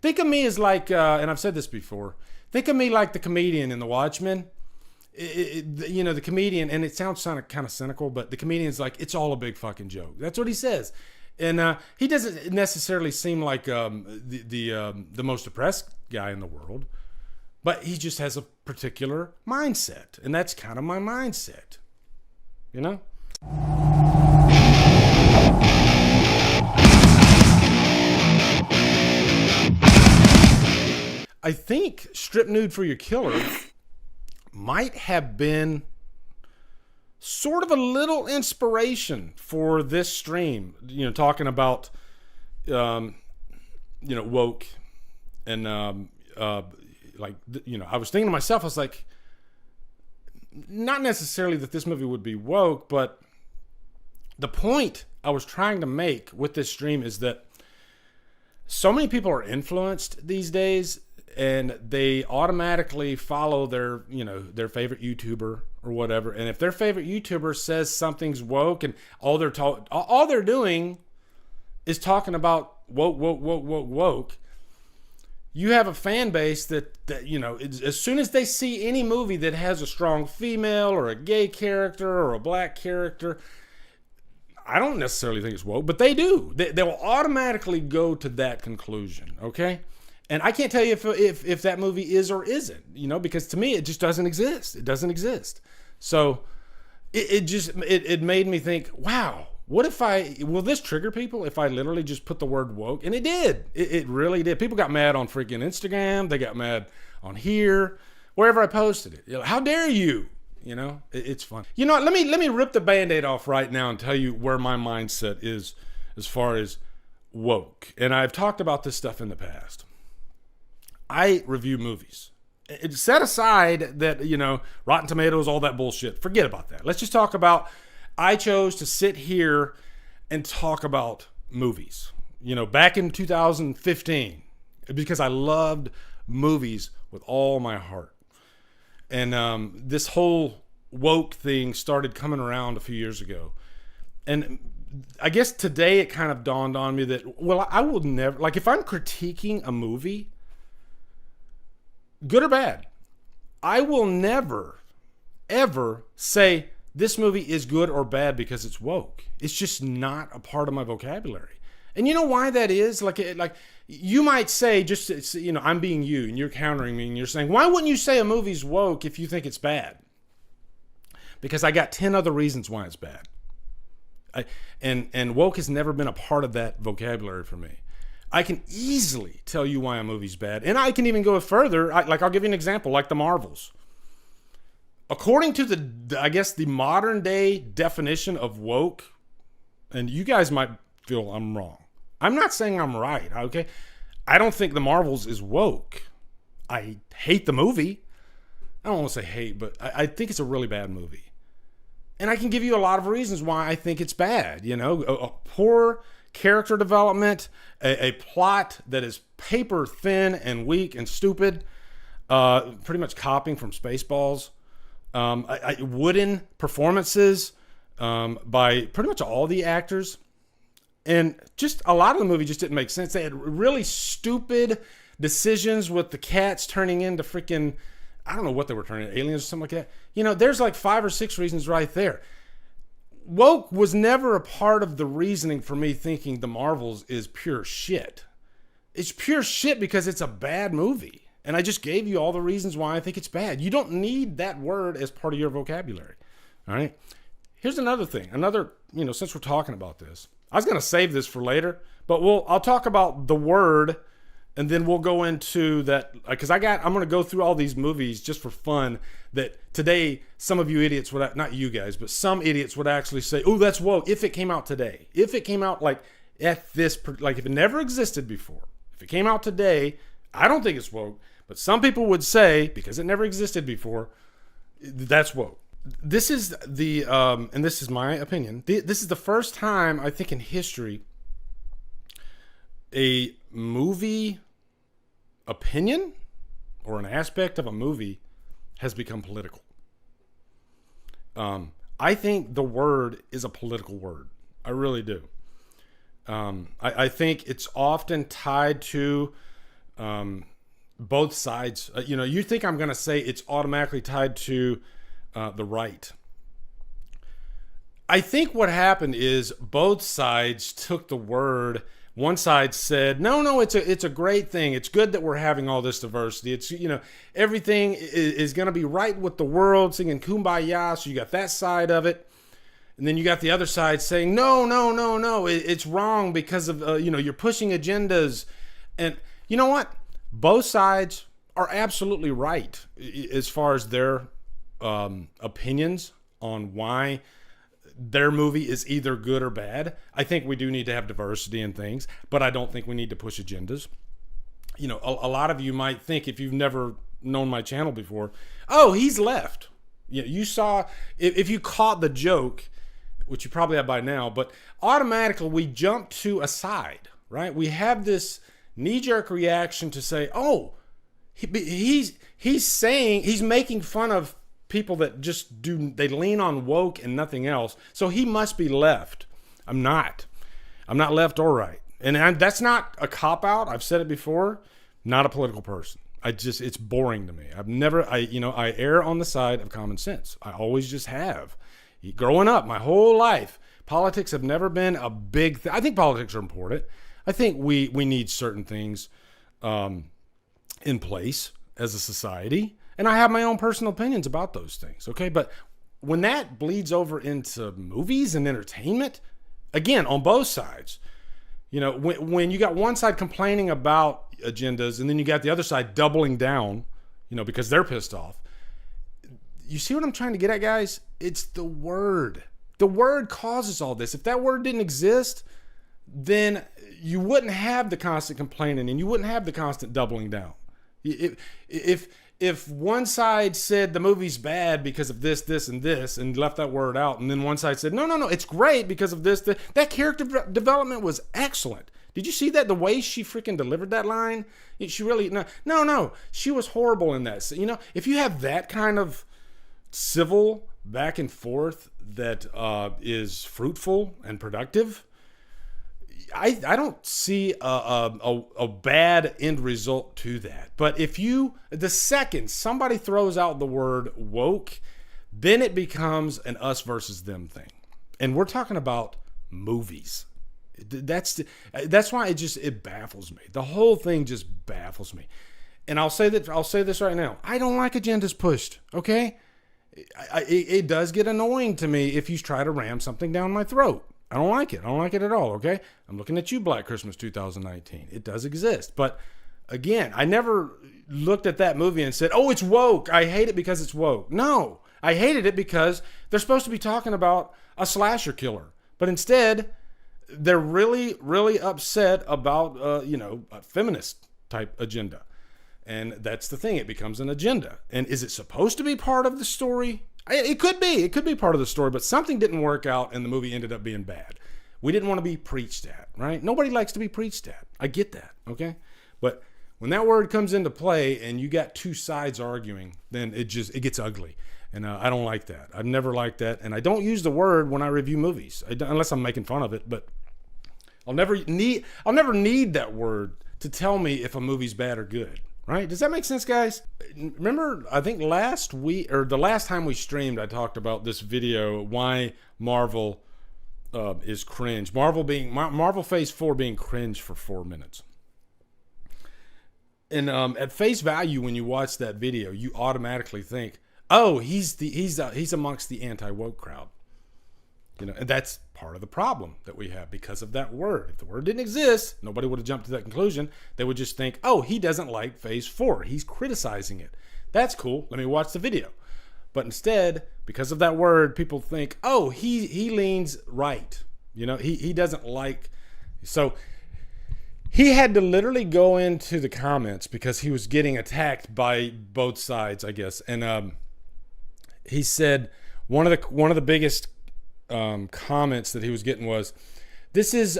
Think of me as like, and I've said this before, think of me like the comedian in The Watchmen. The comedian, and it sounds kind of cynical, but the comedian's like, it's all a big fucking joke. That's what he says. And he doesn't necessarily seem like the most depressed guy in the world, but he just has a particular mindset. And that's kind of my mindset, you know? I think Strip Nude for Your Killer might have been sort of a little inspiration for this stream, talking about, woke and, I was thinking to myself, I was like, not necessarily that this movie would be woke, but the point I was trying to make with this stream is that so many people are influenced these days, and they automatically follow their favorite YouTuber or whatever. And if their favorite YouTuber says something's woke, and all they're doing is talking about woke, you have a fan base that as soon as they see any movie that has a strong female or a gay character or a black character, I don't necessarily think it's woke, but they do. They will automatically go to that conclusion, okay? And I can't tell you if that movie is or isn't, because to me, it just doesn't exist. It doesn't exist. So it made me think, wow, what if will this trigger people if I literally just put the word woke? And it did. It really did. People got mad on freaking Instagram. They got mad on here, wherever I posted it. How dare you? It's fun. You know what? Let me rip the Band-Aid off right now and tell you where my mindset is as far as woke. And I've talked about this stuff in the past. I review movies. Set aside that, Rotten Tomatoes, all that bullshit. Forget about that. Let's just talk about, I chose to sit here and talk about movies, back in 2015, because I loved movies with all my heart. And this whole woke thing started coming around a few years ago. And I guess today it kind of dawned on me that, well, I will never, like, if I'm critiquing a movie, good or bad, I will never, ever say this movie is good or bad because it's woke. It's just not a part of my vocabulary. And you know why that is? Like you might say, I'm being you and you're countering me and you're saying, why wouldn't you say a movie's woke if you think it's bad? Because I got 10 other reasons why it's bad. And woke has never been a part of that vocabulary for me. I can easily tell you why a movie's bad. And I can even go further. I'll give you an example, like the Marvels. According to the modern day definition of woke, and you guys might feel I'm wrong. I'm not saying I'm right, okay? I don't think the Marvels is woke. I hate the movie. I don't want to say hate, but I think it's a really bad movie. And I can give you a lot of reasons why I think it's bad. A poor character development, a plot that is paper thin and weak and stupid, pretty much copying from Spaceballs, wooden performances by pretty much all the actors, and just a lot of the movie just didn't make sense. They had really stupid decisions with the cats turning into freaking, I don't know what they were turning, aliens or something like that. There's like 5 or 6 reasons right there. Woke was never a part of the reasoning for me thinking the Marvels is pure shit. It's pure shit because it's a bad movie. And I just gave you all the reasons why I think it's bad. You don't need that word as part of your vocabulary. All right. Here's another thing. Since we're talking about this, I was going to save this for later, but I'll talk about the word, and then we'll go into that, because I'm going to go through all these movies just for fun that today some of you idiots would, not you guys, but some idiots would actually say, oh, that's woke if it came out today. If it came out like at this, like if it never existed before, if it came out today, I don't think it's woke, but some people would say, because it never existed before, that's woke. This is and this is my opinion, this is the first time I think in history a movie opinion or an aspect of a movie has become political. I think the word is a political word. I really do. I think it's often tied to both sides, you think I'm going to say it's automatically tied to the right. I think what happened is both sides took the word. One side said, no, it's a great thing. It's good that we're having all this diversity. It's, everything is going to be right with the world, singing Kumbaya. So you got that side of it. And then you got the other side saying, no, it's wrong because of, you're pushing agendas. And you know what? Both sides are absolutely right as far as their opinions on why their movie is either good or bad. I think we do need to have diversity in things, but I don't think we need to push agendas. A lot of you might think, if you've never known my channel before, oh, he's left. You saw, if you caught the joke, which you probably have by now, but automatically we jump to a side, right? We have this knee-jerk reaction to say, oh, he's making fun of people that they lean on woke and nothing else. So he must be left. I'm not left or right. And that's not a cop-out. I've said it before. Not a political person. It's boring to me. I err on the side of common sense. I always just have. Growing up, my whole life, politics have never been a big thing. I think politics are important. I think we need certain things in place as a society. And I have my own personal opinions about those things, okay? But when that bleeds over into movies and entertainment, again, on both sides, when you got one side complaining about agendas and then you got the other side doubling down, because they're pissed off. You see what I'm trying to get at, guys? It's the word. The word causes all this. If that word didn't exist, then you wouldn't have the constant complaining and you wouldn't have the constant doubling down. If one side said the movie's bad because of this, this, and this, and left that word out, and then one side said, no, it's great because of this, that character development was excellent. Did you see that? The way she freaking delivered that line? She really, no, she was horrible in that. If you have that kind of civil back and forth that is fruitful and productive, I don't see a bad end result to that. But the second somebody throws out the word woke, then it becomes an us versus them thing. And we're talking about movies. That's why it baffles me. The whole thing just baffles me. And I'll say this right now. I don't like agendas pushed, okay? It does get annoying to me if you try to ram something down my throat. I don't like it. I don't like it at all, okay? I'm looking at you, Black Christmas 2019. It does exist. But again, I never looked at that movie and said, oh, it's woke. I hate it because it's woke. No, I hated it because they're supposed to be talking about a slasher killer. But instead, they're really, really upset about, a feminist type agenda. And that's the thing. It becomes an agenda. And is it supposed to be part of the story? It could be. It could be part of the story, but something didn't work out and the movie ended up being bad. We didn't want to be preached at, right? Nobody likes to be preached at. I get that, okay? But when that word comes into play and you got two sides arguing, then it gets ugly. And I don't like that. I've never liked that. And I don't use the word when I review movies, unless I'm making fun of it. But I'll never need that word to tell me if a movie's bad or good. Right? Does that make sense, guys? Remember, I think last week, or the last time we streamed, I talked about this video, why Marvel is cringe. Marvel Phase 4 being cringe for 4 minutes. And at face value, when you watch that video, you automatically think, oh, he's amongst the anti-woke crowd. And that's part of the problem that we have because of that word. If the word didn't exist, nobody would have jumped to that conclusion. They would just think, oh, he doesn't like Phase 4. He's criticizing it. That's cool. Let me watch the video. But instead, because of that word, people think, oh, he leans right. He doesn't like. So he had to literally go into the comments because he was getting attacked by both sides, I guess. And he said one of the biggest comments that he was getting was, this is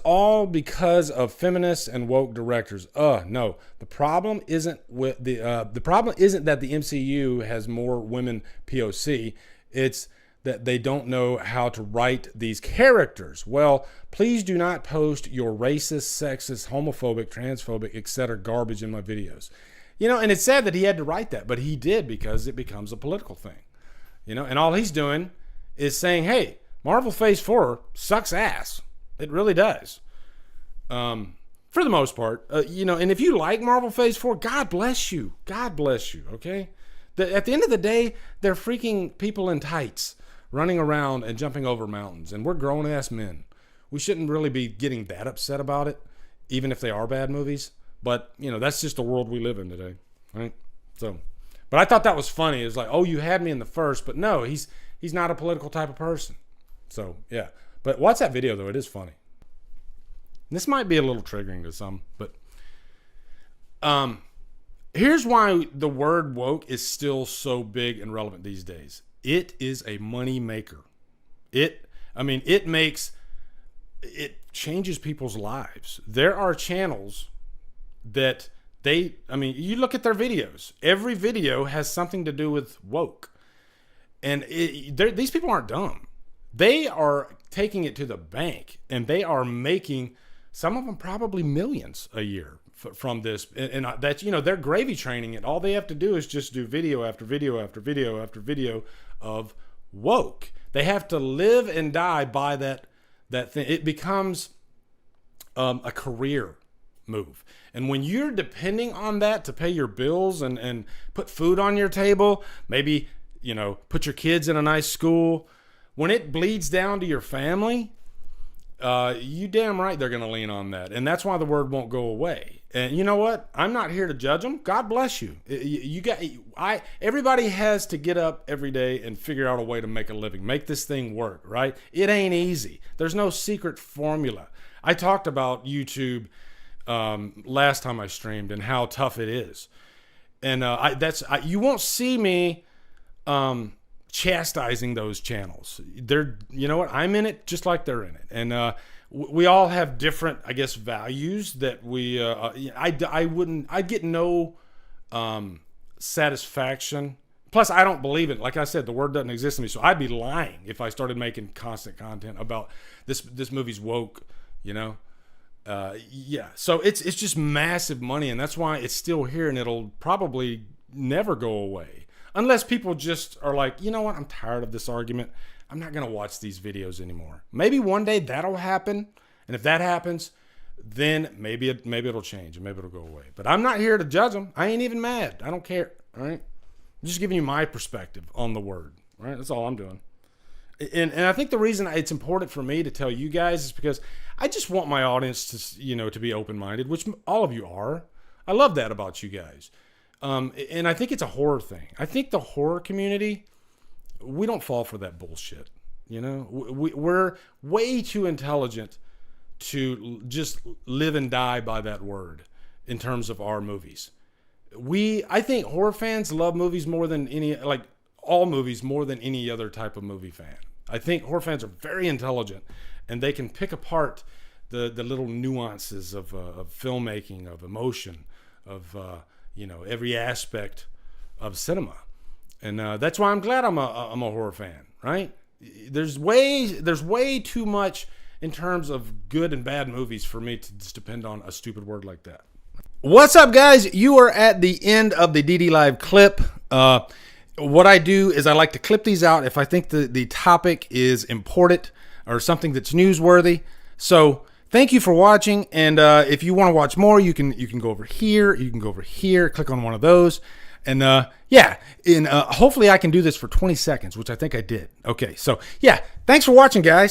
all because of feminists and woke directors. No, the problem isn't the problem isn't that the MCU has more women POC. It's that they don't know how to write these characters. Well, please do not post your racist, sexist, homophobic, transphobic, etc. garbage in my videos. You know, and it's sad that he had to write that, but he did because it becomes a political thing. You know, and all he's doing is saying, hey, Marvel Phase 4 sucks ass. It really does. For the most part. You know, and if you like Marvel Phase 4, God bless you. God bless you, okay? At the end of the day, they're freaking people in tights running around and jumping over mountains, and we're grown-ass men. We shouldn't really be getting that upset about it, even if they are bad movies. But, you know, that's just the world we live in today, right? So, but I thought that was funny. It was like, oh, you had me in the first, but no, he's not a political type of person. So, yeah. But watch that video, though. It is funny. This might be a little triggering to some, but here's why the word woke is still so big and relevant these days. It is a money maker. It changes people's lives. There are channels that you look at their videos. Every video has something to do with woke. And these people aren't dumb. They are taking it to the bank, and they are making, some of them probably millions a year from this. And that's, you know, they're gravy training it. All they have to do is just do video after video after video after video of woke. They have to live and die by that thing. It becomes a career move. And when you're depending on that to pay your bills and put food on your table, maybe, you know, put your kids in a nice school, when it bleeds down to your family, you damn right they're going to lean on that. And that's why the word won't go away. And you know what? I'm not here to judge them. God bless you. Everybody has to get up every day and figure out a way to make a living, make this thing work, right? It ain't easy. There's no secret formula. I talked about YouTube last time I streamed and how tough it is. And you won't see me chastising those channels. You know what? I'm in it just like they're in it. And we all have different, I guess, values that I'd get no satisfaction. Plus, I don't believe it. Like I said, the word doesn't exist in me. So I'd be lying if I started making constant content about this movie's woke, you know? Yeah. So it's just massive money, and that's why it's still here, and it'll probably never go away. Unless people just are like, you know what? I'm tired of this argument. I'm not going to watch these videos anymore. Maybe one day that'll happen. And if that happens, then maybe it'll change and maybe it'll go away. But I'm not here to judge them. I ain't even mad. I don't care. All right. I'm just giving you my perspective on the word. All right. That's all I'm doing. And I think the reason it's important for me to tell you guys is because I just want my audience to, you know, to be open-minded, which all of you are. I love that about you guys. And I think it's a horror thing. I think the horror community, we don't fall for that bullshit. You know, we're way too intelligent to just live and die by that word in terms of our movies. I think horror fans love movies more than all movies more than any other type of movie fan. I think horror fans are very intelligent, and they can pick apart the little nuances of filmmaking, of emotion, of you know, every aspect of cinema. And that's why I'm glad I'm a horror fan, right? There's way too much in terms of good and bad movies for me to just depend on a stupid word like that. What's up, guys? You are at the end of the DD Live clip. What I do is I like to clip these out if I think the topic is important or something that's newsworthy. So thank you for watching, and if you want to watch more, you can go over here, you can go over here, click on one of those, and yeah, and hopefully I can do this for 20 seconds, which I think I did. Okay, so yeah, thanks for watching, guys.